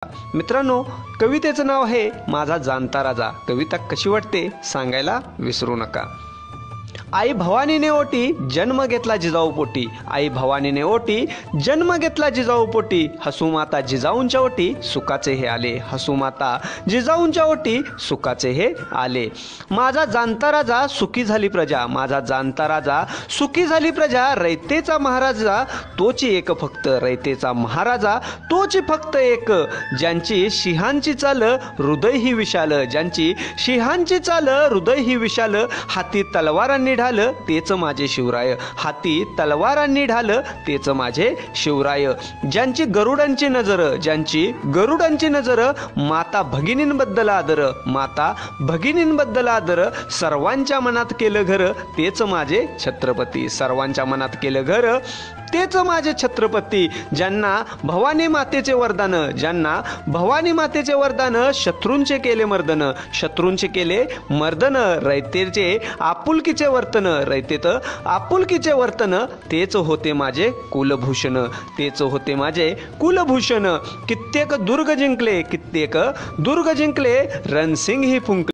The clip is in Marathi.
मित्रांनो, कवितेचं नाव आहे माझा जाणता राजा। कविता कशी वाटते सांगायला विसरू नका। आई भवानीने ओटी जन्म घेतला जिजाऊ पोटी, आई भवानीने ओटी जन्म घेतला जिजाऊ पोटी, हसू माता जिजाऊंच्या ओटी सुखाचे हे आले, हसू माता जिजाऊंच्या ओटी सुखाचे हे आले। माझा जाणता राजा सुखी झाली प्रजा, माझा जाणता राजा सुखी झाली प्रजा, रयतेचा महाराजा तोची एक फक्त, रयतेचा महाराजा तोची फक्त एक, ज्यांची सिंहांची चाल हृदय ही विशाल, ज्यांची सिंहांची चाल हृदय ही विशाल, हाती तलवारांनी ढाल तेच माझे शिवराय, हाती तलवारांनी ढाल तेच माझे शिवराय, ज्यांची गरुडांची नजर, ज्यांची गरुडांची नजर, माता भगिनींबद्दल आदर, माता भगिनींबद्दल आदर, सर्वांच्या मनात केलं घर तेच माझे छत्रपती, सर्वांच्या मनात केलं घर तेच माझे छत्रपती, ज्यांना भवानी मातेचे वरदान, ज्यांना भवानी मातेचे वरदान, शत्रूंचे केले मर्दन, शत्रूंचे केले मर्दन, रयतेचे आपुलकीचे वर्तन, रयतेत आपुलकीचे वर्तन, तेच होते माझे कुलभूषण, तेच होते माझे कुलभूषण, कित्येक दुर्ग जिंकले, कित्येक दुर्ग जिंकले, रणसिंग ही फुंकले।